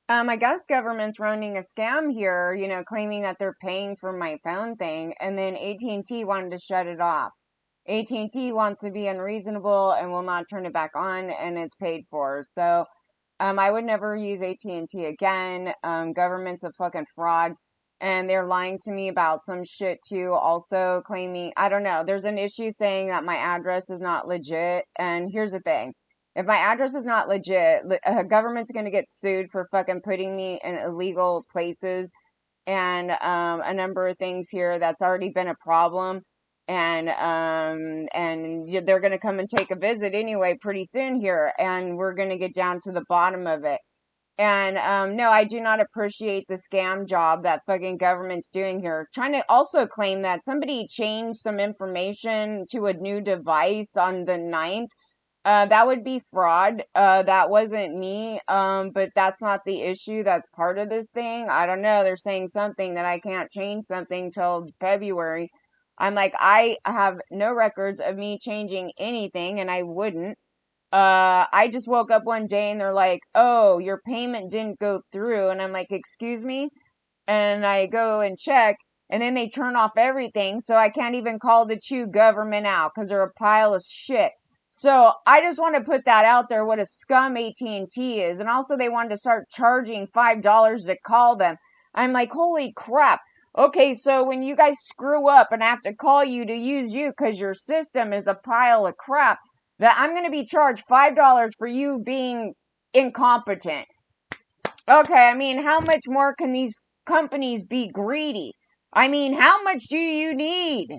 I guess government's running a scam here, claiming that they're paying for my phone thing, and then AT&T wanted to shut it off. AT&T wants to be unreasonable and will not turn it back on, and it's paid for. So, I would never use AT&T again. Government's a fucking fraud, and they're lying to me about some shit too. Also claiming, I don't know. There's an issue saying that my address is not legit, and here's the thing: if my address is not legit, government's gonna get sued for fucking putting me in illegal places and a number of things here that's already been a problem. And they're going to come and take a visit anyway pretty soon here, and we're going to get down to the bottom of it. And no, I do not appreciate the scam job that fucking government's doing here. Trying to also claim that somebody changed some information to a new device on the 9th. That would be fraud. That wasn't me. But that's not the issue. That's part of this thing. I don't know. They're saying something that I can't change something till February. I'm like, I have no records of me changing anything, and I wouldn't. I just woke up one day and they're like, oh, your payment didn't go through. And I'm like, excuse me? And I go and check, and then they turn off everything. So I can't even call the Chew government out because they're a pile of shit. So I just want to put that out there, what a scum AT&T is. And also they wanted to start charging $5 to call them. I'm like, holy crap. Okay, so when you guys screw up and I have to call you to use you because your system is a pile of crap, that I'm going to be charged $5 for you being incompetent. Okay, I mean, how much more can these companies be greedy? I mean, how much do you need?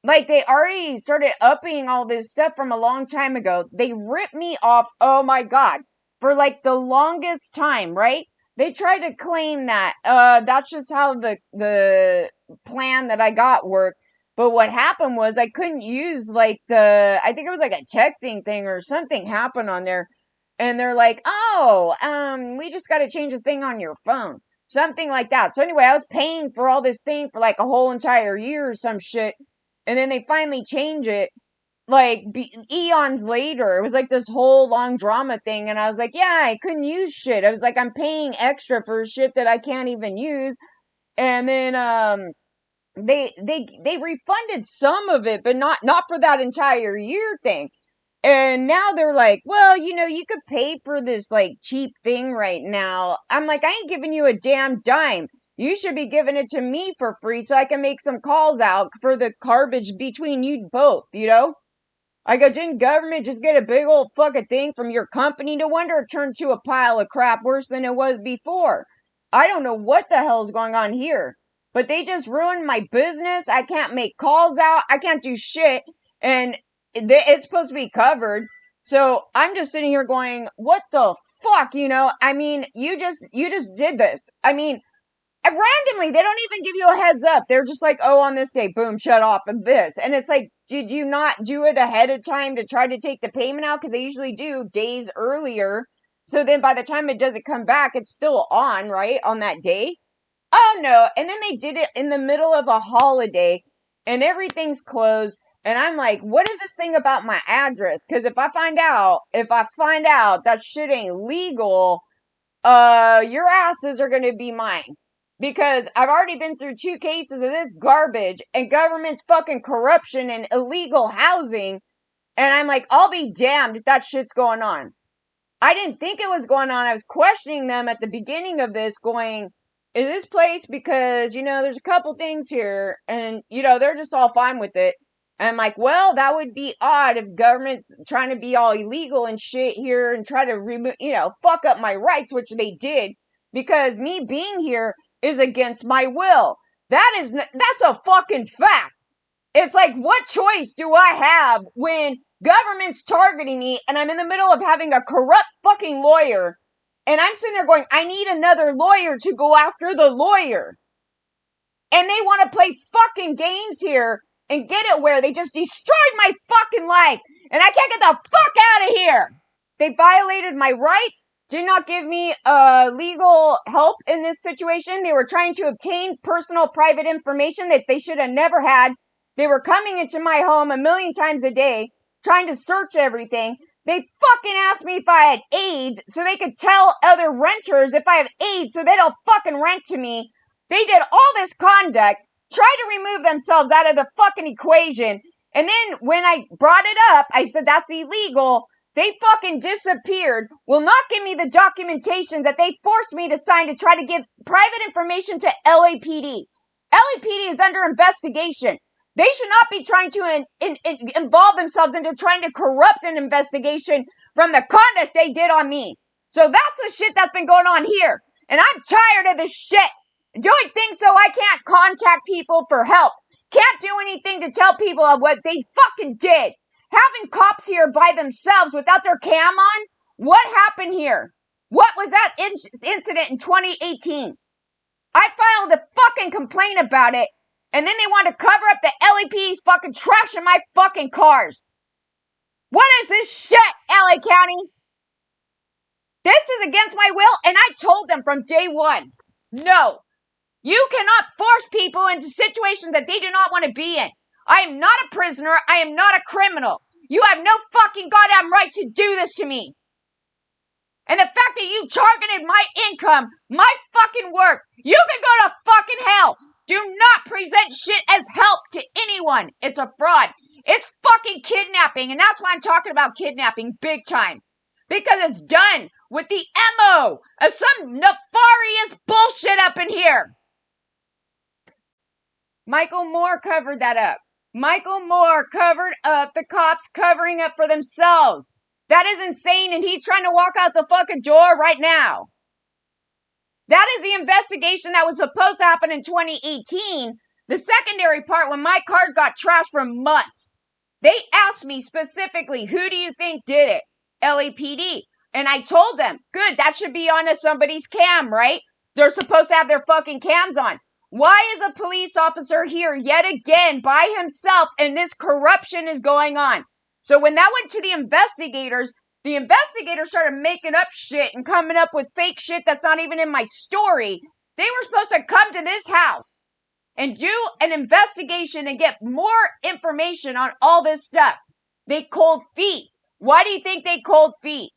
Like, they already started upping all this stuff from a long time ago. They ripped me off, oh my God, for like the longest time, right? They tried to claim that that's just how the plan that I got worked. But what happened was I couldn't use like I think it was like a texting thing or something happened on there. And they're like, oh, we just got to change this thing on your phone. Something like that. So anyway, I was paying for all this thing for like a whole entire year or some shit. And then they finally change it like eons later. It was like this whole long drama thing. And I was like, yeah, I couldn't use shit. I was like, I'm paying extra for shit that I can't even use. And then, they refunded some of it, but not for that entire year thing. And now they're like, well, you could pay for this like cheap thing right now. I'm like, I ain't giving you a damn dime. You should be giving it to me for free so I can make some calls out for the garbage between you both. I go, didn't government just get a big old fucking thing from your company? No wonder it turned to a pile of crap worse than it was before. I don't know what the hell's going on here. But they just ruined my business. I can't make calls out. I can't do shit. And it's supposed to be covered. So I'm just sitting here going, what the fuck? I mean, you just did this. I mean, randomly, they don't even give you a heads up. They're just like, oh, on this day, boom, shut off of this. And it's like, did you not do it ahead of time to try to take the payment out? Because they usually do days earlier. So then by the time it doesn't come back, it's still on, right? On that day. Oh no. And then they did it in the middle of a holiday and everything's closed. And I'm like, what is this thing about my address? Because if I find out that shit ain't legal, your asses are going to be mine. Because I've already been through 2 cases of this garbage and government's fucking corruption and illegal housing. And I'm like, I'll be damned if that shit's going on. I didn't think it was going on. I was questioning them at the beginning of this going, is this place because, there's a couple things here and, they're just all fine with it. And I'm like, well, that would be odd if government's trying to be all illegal and shit here and try to remove, fuck up my rights, which they did, because me being here is against my will. That's a fucking fact. It's like, what choice do I have when government's targeting me and I'm in the middle of having a corrupt fucking lawyer and I'm sitting there going, I need another lawyer to go after the lawyer. And they want to play fucking games here and get it where they just destroyed my fucking life and I can't get the fuck out of here. They violated my rights, did not give me legal help in this situation. They were trying to obtain personal private information that they should have never had. They were coming into my home a million times a day, trying to search everything. They fucking asked me if I had AIDS so they could tell other renters if I have AIDS so they don't fucking rent to me. They did all this conduct, tried to remove themselves out of the fucking equation. And then when I brought it up, I said that's illegal. They fucking disappeared, will not give me the documentation that they forced me to sign to try to give private information to LAPD. LAPD is under investigation. They should not be trying to involve themselves into trying to corrupt an investigation from the conduct they did on me. So that's the shit that's been going on here. And I'm tired of this shit. Doing things so I can't contact people for help. Can't do anything to tell people of what they fucking did. Having cops here by themselves without their cam on? What happened here? What was that incident in 2018? I filed a fucking complaint about it. And then they want to cover up the LAPD's fucking trash in my fucking cars. What is this shit, LA County? This is against my will, and I told them from day one, no, you cannot force people into situations that they do not want to be in. I am not a prisoner. I am not a criminal. You have no fucking goddamn right to do this to me. And the fact that you targeted my income, my fucking work, you can go to fucking hell. Do not present shit as help to anyone. It's a fraud. It's fucking kidnapping. And that's why I'm talking about kidnapping big time. Because it's done with the MO of some nefarious bullshit up in here. Michael Moore covered that up. Michael Moore covered up the cops covering up for themselves. That is insane, and he's trying to walk out the fucking door right now. That is the investigation that was supposed to happen in 2018. The secondary part when my cars got trashed for months. They asked me specifically, who do you think did it? LAPD. And I told them, good, that should be on somebody's cam, right? They're supposed to have their fucking cams on. Why is a police officer here yet again by himself and this corruption is going on? So when that went to the investigators started making up shit and coming up with fake shit that's not even in my story. They were supposed to come to this house and do an investigation and get more information on all this stuff. They cold feet. Why do you think they cold feet?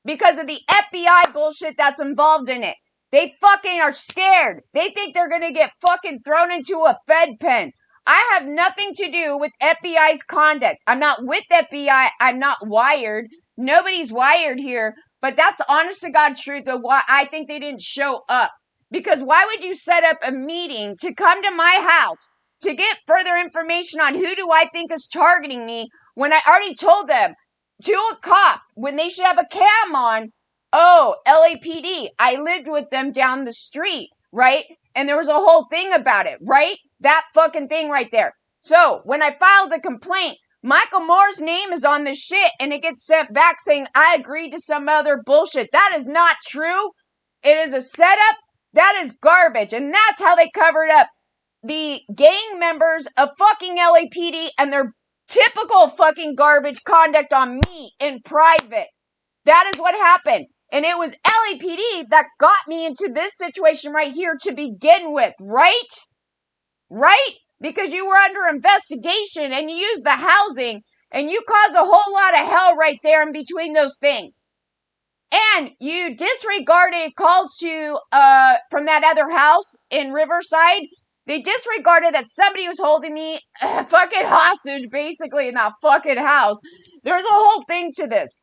Because of the FBI bullshit that's involved in it. They fucking are scared. They think they're going to get fucking thrown into a Fed pen. I have nothing to do with FBI's conduct. I'm not with FBI. I'm not wired. Nobody's wired here. But that's honest to God truth of why I think they didn't show up. Because why would you set up a meeting to come to my house to get further information on who do I think is targeting me when I already told them to a cop when they should have a cam on? Oh, LAPD. I lived with them down the street, right? And there was a whole thing about it, right? That fucking thing right there. So when I filed the complaint, Michael Moore's name is on this shit and it gets sent back saying I agreed to some other bullshit. That is not true. It is a setup. That is garbage. And that's how they covered up the gang members of fucking LAPD and their typical fucking garbage conduct on me in private. That is what happened. And it was LAPD that got me into this situation right here to begin with, right? Right? Because you were under investigation and you used the housing and you caused a whole lot of hell right there in between those things. And you disregarded calls to, from that other house in Riverside. They disregarded that somebody was holding me fucking hostage basically in that fucking house. There's a whole thing to this.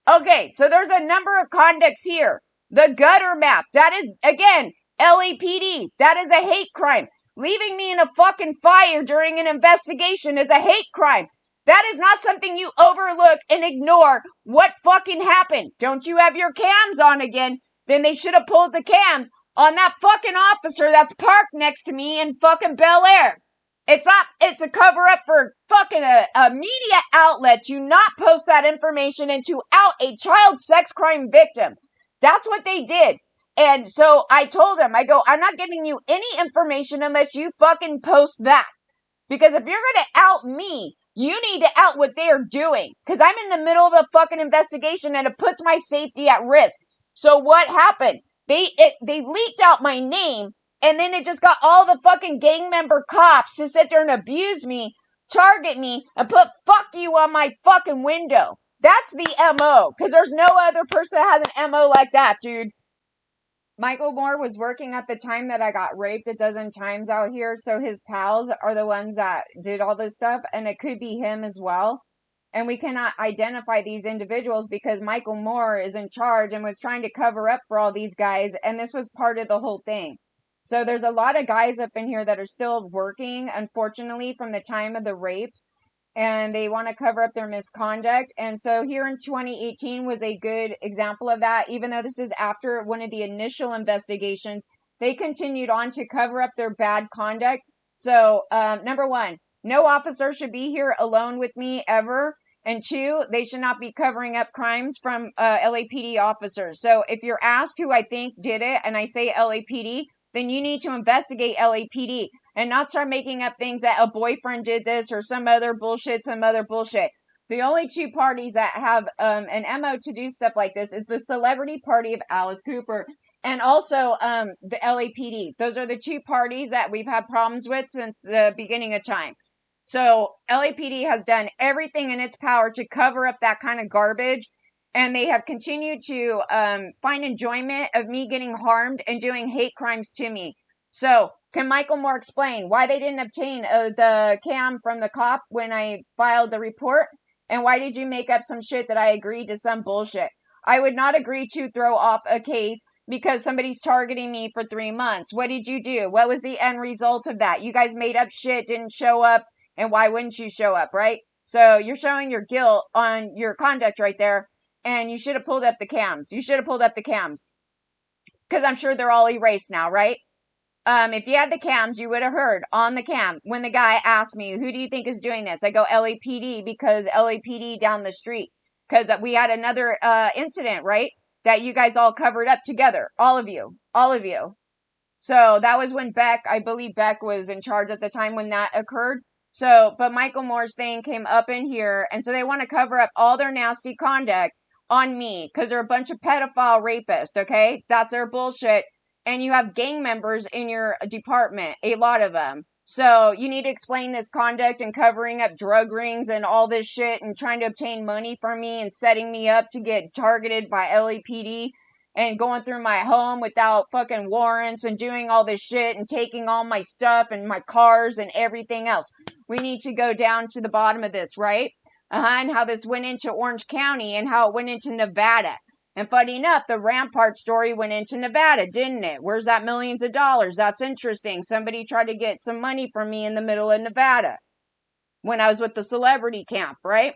Okay, so there's a number of conducts here. The gutter map, that is, again, LAPD. That is a hate crime. Leaving me in a fucking fire during an investigation is a hate crime. That is not something you overlook and ignore what fucking happened. Don't you have your cams on again? Then they should have pulled the cams on that fucking officer that's parked next to me in fucking Bel Air. It's a cover up for fucking a media outlet to not post that information and to out a child sex crime victim. That's what they did. And so I told him, I go, I'm not giving you any information unless you fucking post that. Because if you're going to out me, you need to out what they're doing. Because I'm in the middle of a fucking investigation and it puts my safety at risk. So what happened? They leaked out my name. And then it just got all the fucking gang member cops to sit there and abuse me, target me, and put fuck you on my fucking window. That's the MO, because there's no other person that has an MO like that, dude. Michael Moore was working at the time that I got raped a dozen times out here, so his pals are the ones that did all this stuff, and it could be him as well. And we cannot identify these individuals because Michael Moore is in charge and was trying to cover up for all these guys, and this was part of the whole thing. So there's a lot of guys up in here that are still working, unfortunately, from the time of the rapes, and they want to cover up their misconduct. And so here in 2018 was a good example of that. Even though this is after one of the initial investigations, they continued on to cover up their bad conduct. So number one, no officer should be here alone with me ever. And two, they should not be covering up crimes from LAPD officers. So if you're asked who I think did it, and I say LAPD, then you need to investigate LAPD and not start making up things that a boyfriend did this or some other bullshit. The only two parties that have an MO to do stuff like this is the celebrity party of Alice Cooper and also the LAPD. Those are the two parties that we've had problems with since the beginning of time. So LAPD has done everything in its power to cover up that kind of garbage. And they have continued to find enjoyment of me getting harmed and doing hate crimes to me. So can Michael Moore explain why they didn't obtain the cam from the cop when I filed the report? And why did you make up some shit that I agreed to some bullshit? I would not agree to throw off a case because somebody's targeting me for 3 months. What did you do? What was the end result of that? You guys made up shit, didn't show up, and why wouldn't you show up, right? So you're showing your guilt on your conduct right there, and you should have pulled up the cams. Because I'm sure they're all erased now, right? If you had the cams, you would have heard on the cam when the guy asked me, who do you think is doing this? I go, LAPD, because LAPD down the street. Because we had another incident, right? That you guys all covered up together. All of you. So that was when I believe Beck was in charge at the time when that occurred. So, but Michael Moore's thing came up in here. And so they want to cover up all their nasty conduct on me because they're a bunch of pedophile rapists, okay? That's their bullshit. And you have gang members in your department, a lot of them. So you need to explain this conduct and covering up drug rings and all this shit and trying to obtain money from me and setting me up to get targeted by LAPD and going through my home without fucking warrants and doing all this shit and taking all my stuff and my cars and everything else. We need to go down to the bottom of this, right? And how this went into Orange County and how it went into Nevada. And funny enough, the Rampart story went into Nevada, didn't it? Where's that millions of dollars? That's interesting. Somebody tried to get some money from me in the middle of Nevada when I was with the celebrity camp, right?